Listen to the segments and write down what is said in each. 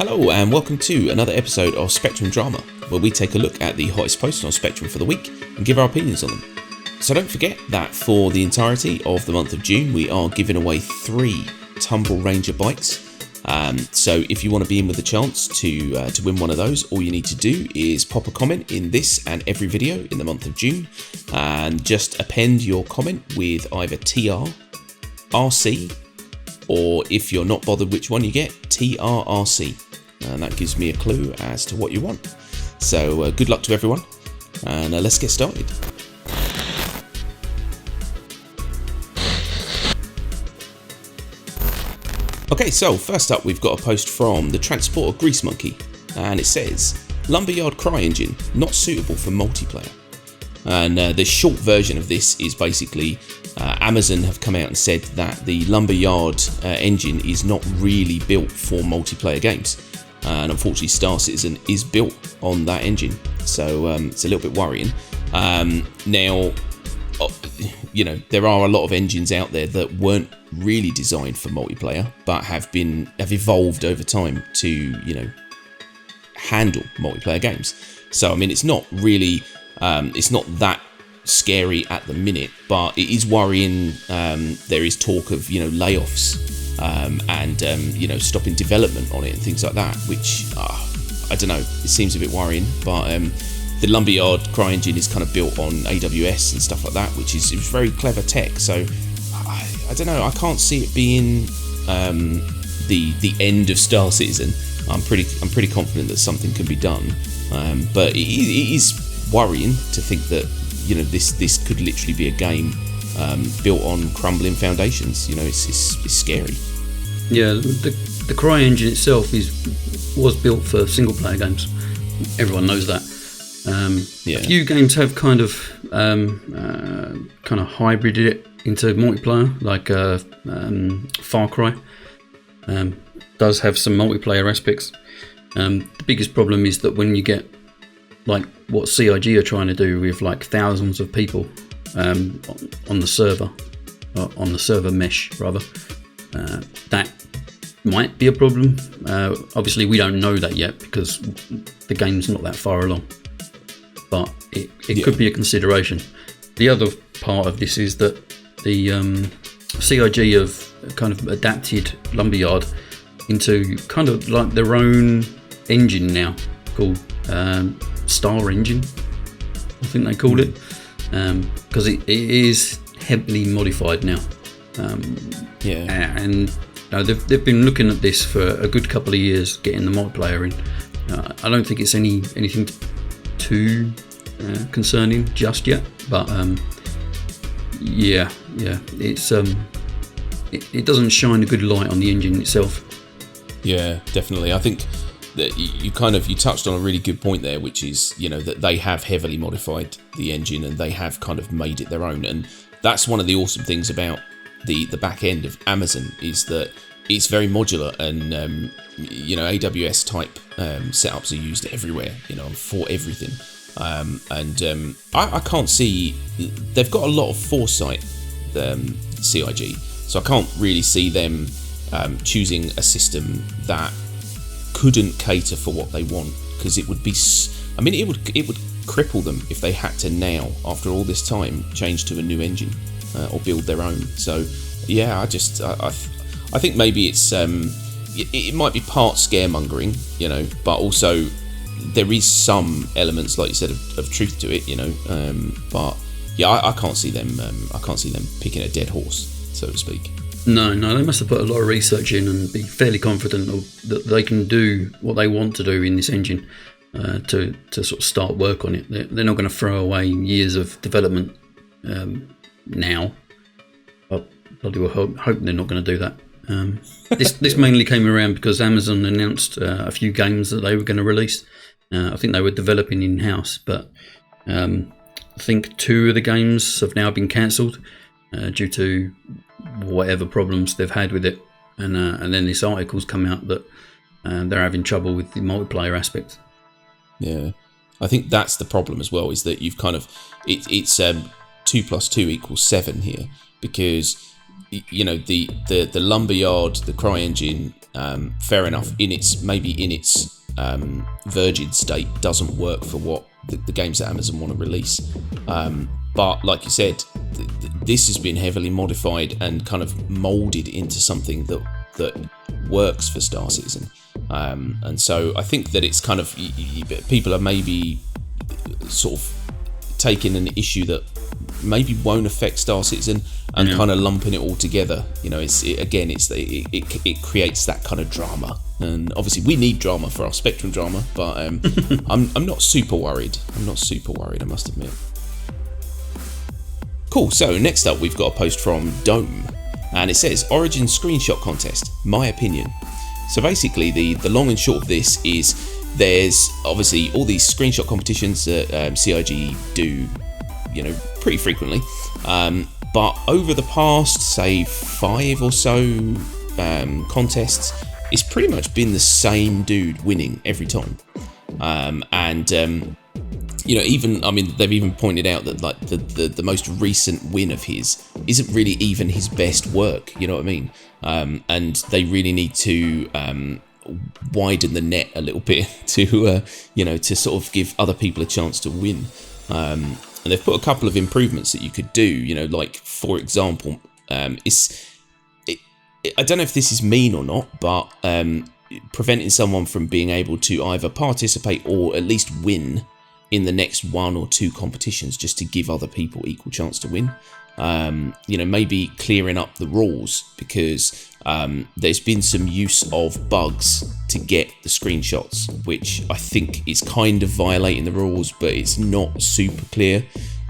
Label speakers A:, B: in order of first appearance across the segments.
A: Hello and welcome to another episode of Spectrum Drama, where we take a look at the hottest posts on Spectrum for the week and give our opinions on them. So don't forget that for the entirety of the month of June, we are giving away 3 Tumble Ranger bikes. So if you want to be in with a chance to win one of those, all you need to do is pop a comment in this and every video in the month of June, and just append your comment with either TR, RC, or if you're not bothered which one you get, TRRC. And that gives me a clue as to what you want. So good luck to everyone, and let's get started. Okay, so first up we've got a post from the Transporter Grease Monkey, and it says, Lumberyard CryEngine, not suitable for multiplayer. And the short version of this is basically Amazon have come out and said that the Lumberyard engine is not really built for multiplayer games. And unfortunately Star Citizen is built on that engine, so it's a little bit worrying. Now, you know, there are a lot of engines out there that weren't really designed for multiplayer, but have evolved over time to, you know, handle multiplayer games. So I mean, it's not really, it's not that scary at the minute, but it is worrying. There is talk of, you know, layoffs and you know, stopping development on it and things like that, which I don't know, it seems a bit worrying. But the Lumberyard CryEngine is kind of built on AWS and stuff like that, which is very clever tech. So I don't know, I can't see it being the end of Star Citizen. I'm pretty confident that something can be done, but it is worrying to think that, you know, this could literally be a game built on crumbling foundations. You know, it's scary.
B: Yeah, the CryEngine itself was built for single player games. Everyone knows that.
A: Yeah.
B: A few games have kind of hybrided it into multiplayer, like Far Cry. Does have some multiplayer aspects. The biggest problem is that when you get like what CIG are trying to do with like thousands of people on the server mesh rather, that might be a problem. Obviously we don't know that yet because the game's not that far along, but it could be a consideration. The other part of this is that the CIG have kind of adapted Lumberyard into kind of like their own engine now, called Star Engine, I think they called it, because it is heavily modified now. And they've been looking at this for a good couple of years, getting the multiplayer in. I don't think it's anything too concerning just yet, but it's it doesn't shine a good light on the engine itself.
A: Yeah, definitely. I think that you touched on a really good point there, which is, you know, that they have heavily modified the engine and they have kind of made it their own. And that's one of the awesome things about the back end of Amazon, is that it's very modular, and you know, AWS type setups are used everywhere, you know, for everything. I can't see, they've got a lot of foresight, CIG, so I can't really see them choosing a system that couldn't cater for what they want, because it would be, I mean, it would cripple them if they had to now, after all this time, change to a new engine or build their own. So yeah, I think maybe it's it might be part scaremongering, you know, but also there is some elements, like you said, of truth to it, you know. But yeah, I can't see them. I can't see them picking a dead horse, so to speak.
B: No, they must have put a lot of research in and be fairly confident that they can do what they want to do in this engine to sort of start work on it. They're not going to throw away years of development now. I bloody well hope they're not going to do that. This mainly came around because Amazon announced a few games that they were going to release. I think they were developing in-house, but I think 2 of the games have now been cancelled due to whatever problems they've had with it, and then this article's come out that they're having trouble with the multiplayer aspect.
A: Yeah, I think that's the problem as well, is that you've kind of it's 2 + 2 = 7 here, because, you know, the Lumberyard, the CryEngine, fair enough. In its virgin state, doesn't work for what the games that Amazon want to release. But like you said, this has been heavily modified and kind of molded into something that works for Star Citizen. And so I think that it's kind of, people are maybe sort of taking an issue that maybe won't affect Star Citizen and kind of lumping it all together. It creates that kind of drama, and obviously we need drama for our Spectrum drama, but I'm not super worried. I must admit. Cool. So next up, we've got a post from Dome, and it says Origin screenshot contest. My opinion. So basically, the long and short of this is there's obviously all these screenshot competitions that CIG do, pretty frequently. But over the past, say, 5 or so contests, it's pretty much been the same dude winning every time. They've even pointed out that like the most recent win of his isn't really even his best work. You know what I mean? And they really need to widen the net a little bit to sort of give other people a chance to win. And they've put a couple of improvements that you could do. Like for example, I don't know if this is mean or not, but preventing someone from being able to either participate or at least win in the next 1 or 2 competitions, just to give other people equal chance to win. Maybe clearing up the rules, because there's been some use of bugs to get the screenshots, which I think is kind of violating the rules, but it's not super clear.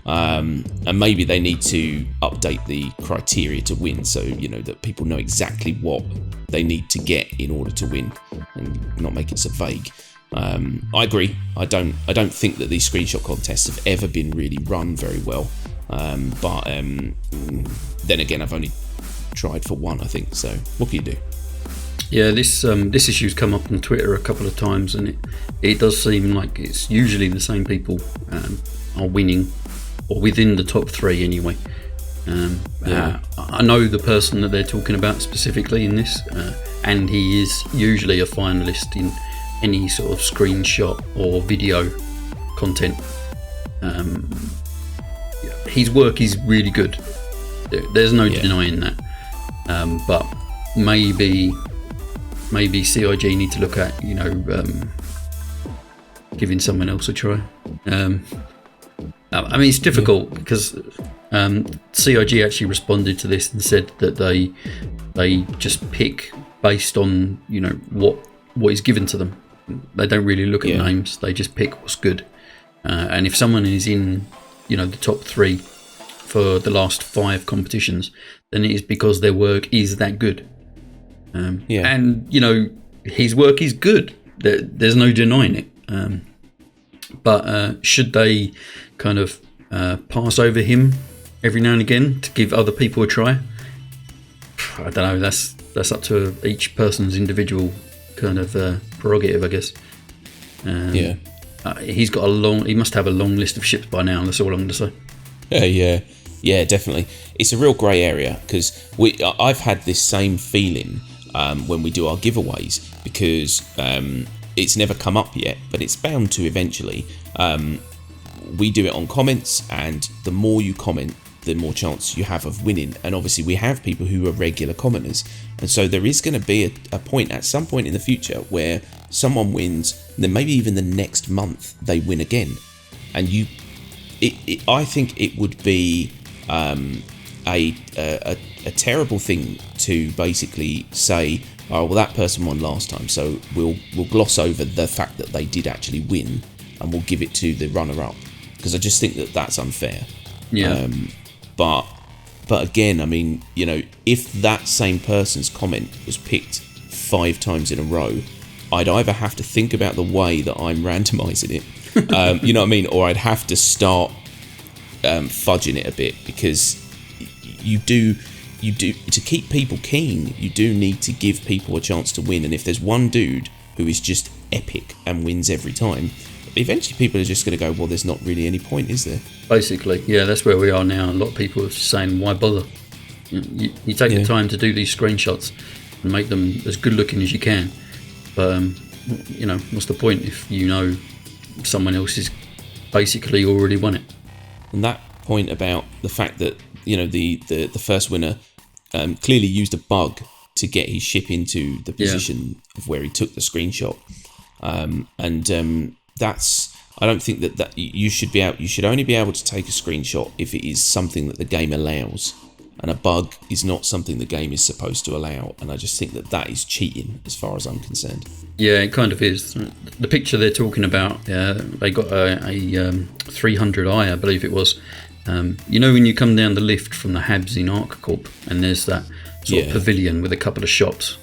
A: And maybe they need to update the criteria to win, so that people know exactly what they need to get in order to win, and not make it so vague. I agree. I don't think that these screenshot contests have ever been really run very well. But then again, I've only tried for one, I think. So what can you do?
B: Yeah, this issue's come up on Twitter a couple of times, and it does seem like it's usually the same people are winning, or within the top 3 anyway. I know the person that they're talking about specifically in this, and he is usually a finalist in any sort of screenshot or video content. His work is really good. There's no denying that. But maybe CIG need to look at giving someone else a try. It's difficult because CIG actually responded to this and said that they just pick based on what is given to them. They don't really look at names. They just pick what's good. And if someone is in the top 3 for the last 5 competitions, then it is because their work is that good. And his work is good. There's no denying it. But should they kind of pass over him every now and again to give other people a try? I don't know. That's up to each person's individual kind of prerogative, I guess. He's got he must have a long list of ships by now. That's all I'm going to say.
A: Yeah, definitely. It's a real grey area, because I've had this same feeling when we do our giveaways, because it's never come up yet, but it's bound to eventually. We do it on comments, and the more you comment, the more chance you have of winning. And obviously we have people who are regular commenters, and so there is going to be a point at some point in the future where someone wins, and then maybe even the next month they win again. And I think it would be a terrible thing to basically say, oh well, that person won last time, so we'll gloss over the fact that they did actually win, and we'll give it to the runner-up, because I just think that that's unfair. But again, if that same person's comment was picked 5 times in a row, I'd either have to think about the way that I'm randomising it, you know what I mean, or I'd have to start fudging it a bit, because you do to keep people keen, you do need to give people a chance to win. And if there's one dude who is just epic and wins every time, eventually people are just going to go, well, there's not really any point, is there?
B: Basically, yeah, that's where we are now. A lot of people are saying, why bother? You take the time to do these screenshots, and make them as good looking as you can. But what's the point if someone else is basically already won it?
A: And that point about the fact that the first winner clearly used a bug to get his ship into the position of where he took the screenshot, that's, I don't think that you should only be able to take a screenshot if it is something that the game allows, and a bug is not something the game is supposed to allow. And I just think that is cheating as far as I'm concerned.
B: Yeah, it kind of is. The picture they're talking about, they got a 300i, I believe it was. When you come down the lift from the Habs in ArcCorp, and there's that sort of pavilion with a couple of shops,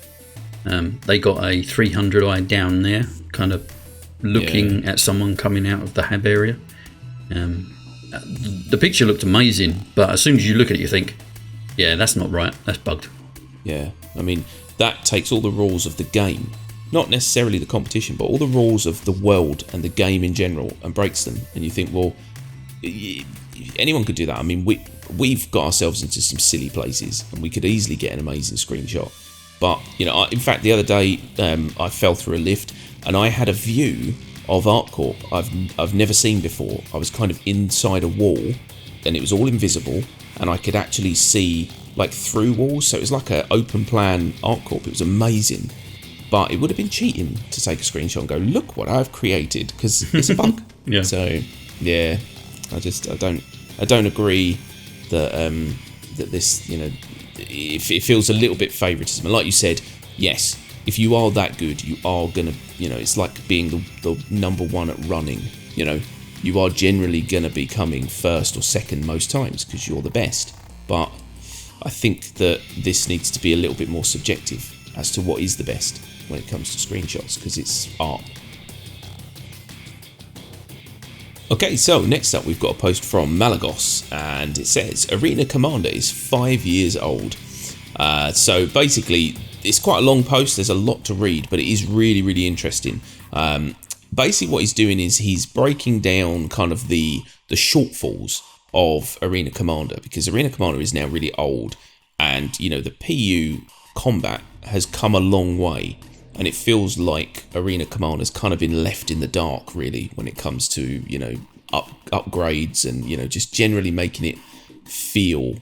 B: they got a 300i down there, kind of looking at someone coming out of the Hab area. The picture looked amazing, but as soon as you look at it, you think, yeah, that's not right, that's bugged.
A: Yeah, I mean, that takes all the rules of the game, not necessarily the competition, but all the rules of the world and the game in general, and breaks them. And you think, well, anyone could do that. I mean, we've got ourselves into some silly places, and we could easily get an amazing screenshot. But in fact, the other day I fell through a lift, and I had a view of ArcCorp I've never seen before. I was kind of inside a wall, and it was all invisible, and I could actually see like through walls. So it was like an open plan ArcCorp. It was amazing. But it would have been cheating to take a screenshot and go, look what I've created, because it's a bug.
B: Yeah.
A: So yeah, I don't agree that that this, it feels a little bit favoritism. And like you said, yes, if you are that good, you are gonna, it's like being the number one at running. You are generally gonna be coming first or second most times because you're the best. But I think that this needs to be a little bit more subjective as to what is the best when it comes to screenshots, because it's art. Okay, so next up we've got a post from Malagos, and it says Arena Commander is 5 years old. So basically it's quite a long post, there's a lot to read, but it is really, really interesting. Basically what he's doing is he's breaking down kind of the shortfalls of Arena Commander, because Arena Commander is now really old, and the PU combat has come a long way, and it feels like Arena Commander's kind of been left in the dark really when it comes to upgrades and just generally making it feel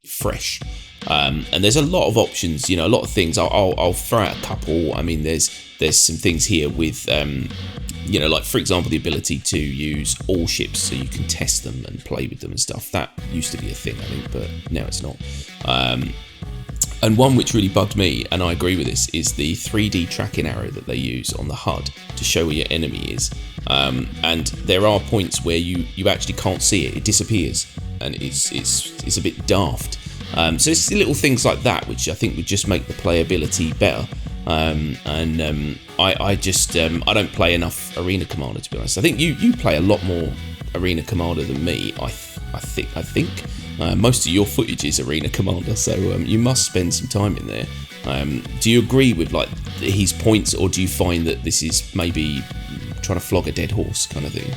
A: fresh. And there's a lot of options, a lot of things. I'll throw out a couple. I mean, there's some things here with like for example the ability to use all ships so you can test them and play with them and stuff. That used to be a thing, I think, but now it's not. And one which really bugged me, and I agree with this, is the 3D tracking arrow that they use on the HUD to show where your enemy is. And there are points where you actually can't see it; it disappears, and it's a bit daft. So it's little things like that which I think would just make the playability better. I don't play enough Arena Commander, to be honest. I think you play a lot more Arena Commander than me. I think most of your footage is Arena Commander, so you must spend some time in there. Do you agree with like his points, or do you find that this is maybe trying to flog a dead horse kind of thing?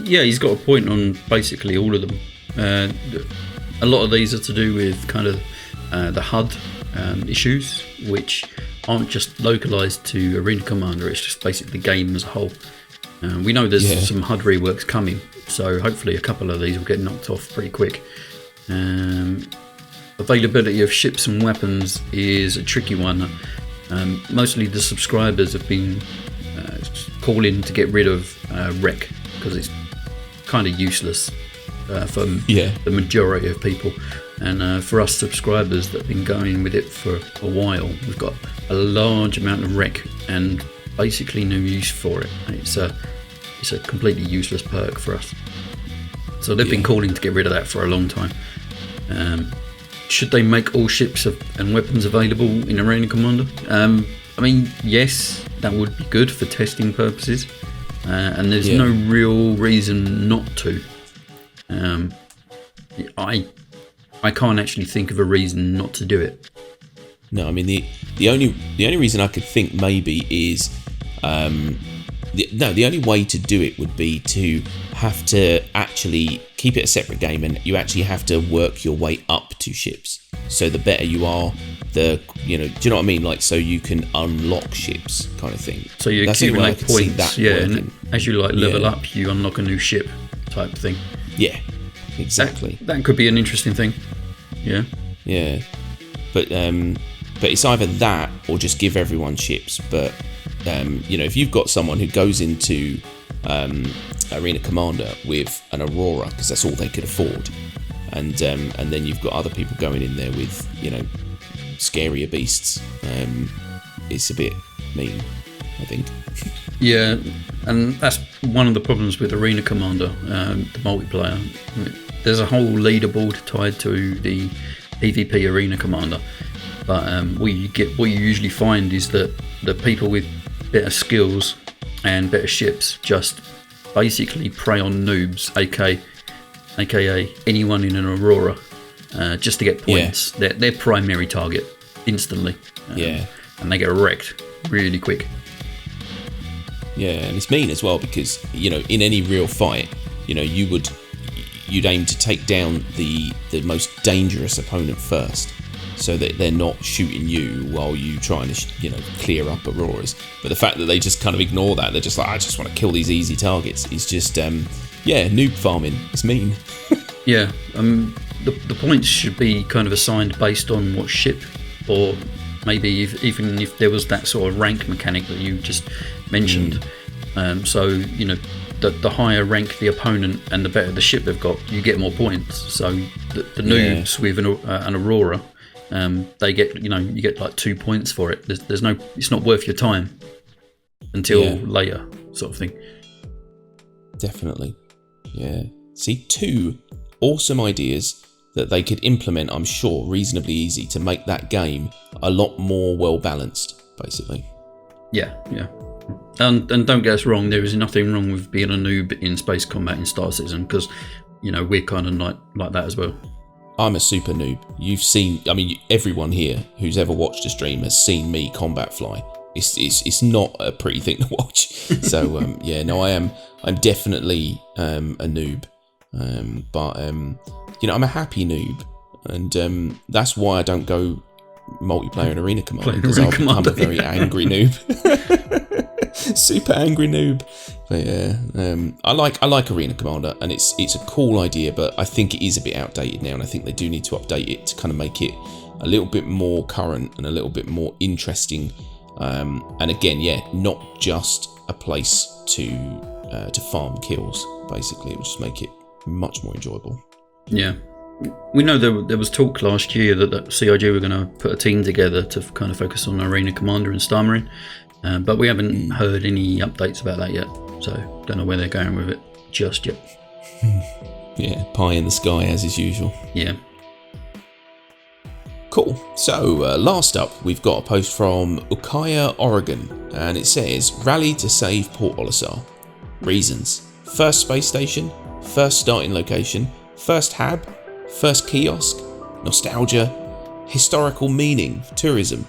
B: Yeah, he's got a point on basically all of them. A lot of these are to do with kind of the HUD issues, which aren't just localized to Arena Commander, it's just basically the game as a whole. We know there's some HUD reworks coming, so hopefully a couple of these will get knocked off pretty quick. Availability of ships and weapons is a tricky one. Mostly the subscribers have been calling to get rid of Wreck, because it's kind of useless for the majority of people. And for us subscribers that have been going with it for a while, we've got a large amount of Wreck and basically no use for it. It's a completely useless perk for us. So they've been calling to get rid of that for a long time. Should they make all ships and weapons available in Arena Commander? I mean, yes, that would be good for testing purposes, and there's no real reason not to. I can't actually think of a reason not to do it.
A: No, I mean the only reason I could think maybe is the only way to do it would be to have to actually keep it a separate game, and you actually have to work your way up to ships. So the better you are, do you know what I mean? Like, so you can unlock ships, kind of thing.
B: So you
A: That's the only way I
B: accumulate
A: can see
B: points,
A: that
B: and
A: working.
B: as you like level up, you unlock a new ship type thing.
A: Yeah, exactly.
B: That could be an interesting thing. Yeah.
A: Yeah, but it's either that or just give everyone ships. But you know, if you've got someone who goes into Arena Commander with an Aurora because that's all they could afford, and then you've got other people going in there with, you know, scarier beasts, it's a bit mean, I think.
B: Yeah, and that's one of the problems with Arena Commander, the multiplayer. There's a whole leaderboard tied to the PvP Arena Commander, but what you usually find is that the people with better skills and better ships just basically prey on noobs, aka anyone in an Aurora, just to get points. Yeah. Their primary target instantly. And they get wrecked really quick.
A: Yeah, and it's mean as well because, you know, in any real fight, you know, you'd aim to take down the most dangerous opponent first, so that they're not shooting you while you trying to clear up Auroras. But the fact that they just kind of ignore that, they're just like, I just want to kill these easy targets, is just noob farming. It's mean.
B: Yeah, the points should be kind of assigned based on what ship, or maybe even if there was that sort of rank mechanic that you just mentioned. So, you know, the higher rank the opponent and the better the ship they've got, you get more points. So the noobs with an Aurora, they get, you get like 2 points for it. There's no, it's not worth your time until later, sort of thing.
A: Definitely. Yeah. See, 2 awesome ideas that they could implement, I'm sure, reasonably easy to make that game a lot more well balanced, basically.
B: Yeah. And don't get us wrong, there is nothing wrong with being a noob in space combat in Star Citizen, because, you know, we're kind of like that as well.
A: I'm a super noob. You've seen, I mean, everyone here who's ever watched a stream has seen me combat fly. It's not a pretty thing to watch. So I'm definitely a noob. But I'm a happy noob, and that's why I don't go multiplayer in Arena Commander, because I'll become a very angry noob. Super angry noob. But yeah, I like Arena Commander, and it's a cool idea, but I think it is a bit outdated now, and I think they do need to update it to kind of make it a little bit more current and a little bit more interesting. And again, not just a place to farm kills. Basically, it will just make it much more enjoyable.
B: Yeah. We know there was talk last year that CIG were going to put a team together to kind of focus on Arena Commander and Star Marine, but we haven't heard any updates about that yet, so don't know where they're going with it just yet.
A: Yeah, pie in the sky as is usual.
B: Yeah.
A: Cool. So last up, we've got a post from Ukiah, Oregon, and it says, "Rally to save Port Olisar. Reasons: first space station, first starting location, first hab, first kiosk, nostalgia, historical meaning, tourism."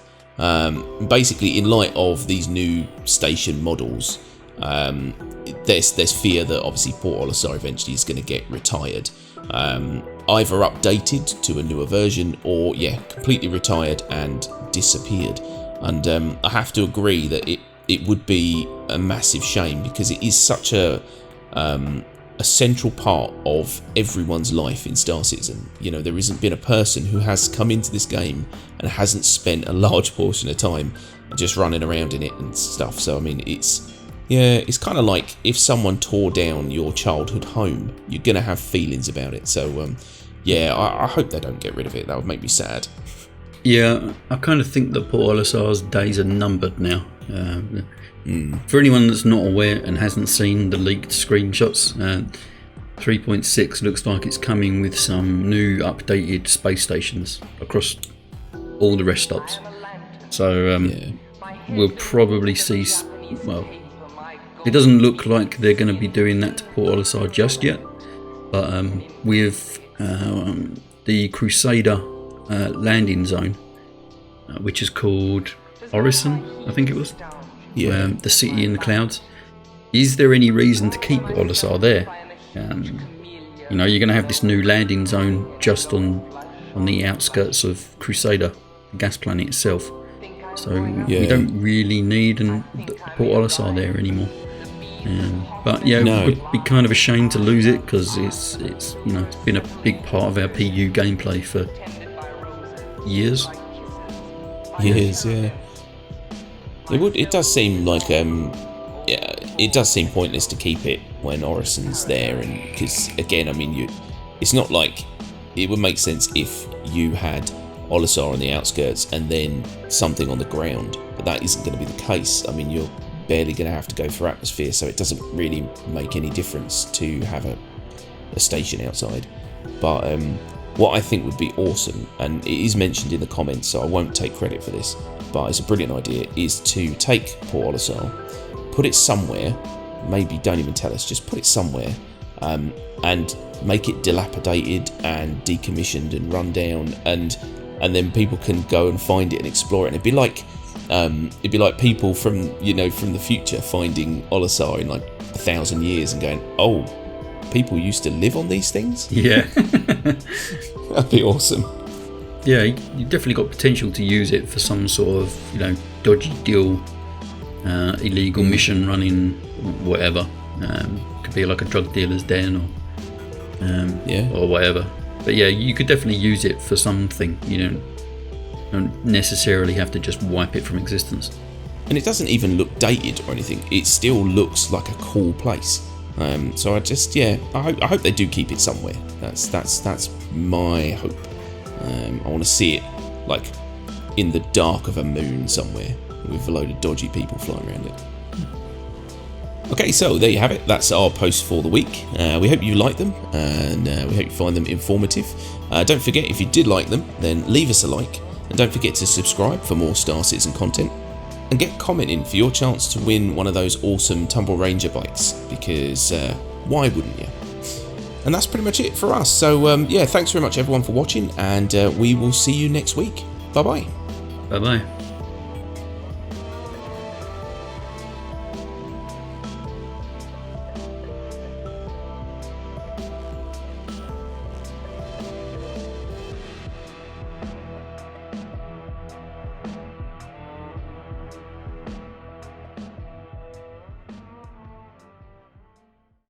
A: Basically, in light of these new station models, there's fear that obviously Port Olisar eventually is going to get retired, either updated to a newer version, or completely retired and disappeared. And I have to agree that it would be a massive shame, because it is such a central part of everyone's life in Star Citizen. You know, there hasn't been a person who has come into this game and hasn't spent a large portion of time just running around in it and stuff. So I mean, it's kind of like if someone tore down your childhood home, you're gonna have feelings about it. So I hope they don't get rid of it. That would make me sad.
B: Yeah, I kind of think that Port Olisar's days are numbered now. For anyone that's not aware and hasn't seen the leaked screenshots, 3.6 looks like it's coming with some new updated space stations across all the rest stops. So we'll probably see, well, it doesn't look like they're going to be doing that to Port Olisar just yet, but with the Crusader landing zone, which is called Orison, I think it was. The city in the clouds. Is there any reason to keep Olisar there? You're going to have this new landing zone just on on the outskirts of Crusader, the gas planet itself. So
A: Yeah.
B: we don't really need Port Olisar there anymore. But yeah,
A: No.
B: it would be kind of a shame to lose it, because it's it's been a big part of our PU gameplay for years.
A: Years, yeah. It does seem like it does seem pointless to keep it when Orison's there, and because again, I mean, it's not like it would make sense if you had Olisar on the outskirts and then something on the ground, but that isn't going to be the case. I mean, you're barely going to have to go through atmosphere, so it doesn't really make any difference to have a station outside. But what I think would be awesome, and it is mentioned in the comments, so I won't take credit for this, but it's a brilliant idea, is to take Port Olisar, put it somewhere, maybe don't even tell us, just put it somewhere, and make it dilapidated and decommissioned and run down, and then people can go and find it and explore it. And it'd be like people from the future finding Olisar in like 1,000 years and going, oh, people used to live on these things?
B: Yeah.
A: That'd be awesome.
B: Yeah, you definitely got potential to use it for some sort of, dodgy deal, illegal mission running, whatever. Could be like a drug dealer's den or whatever. But yeah, you could definitely use it for something. You don't necessarily have to just wipe it from existence.
A: And it doesn't even look dated or anything. It still looks like a cool place. So I hope they do keep it somewhere. That's my hope. I want to see it like in the dark of a moon somewhere with a load of dodgy people flying around it. Okay, so there you have it. That's our post for the week. We hope you like them, and we hope you find them informative. Don't forget, if you did like them, then leave us a like, and don't forget to subscribe for more Star Citizen content. And get commenting for your chance to win one of those awesome Tumble Ranger bikes, because why wouldn't you? And that's pretty much it for us. So thanks very much everyone for watching, and we will see you next week. Bye bye.
B: Bye bye.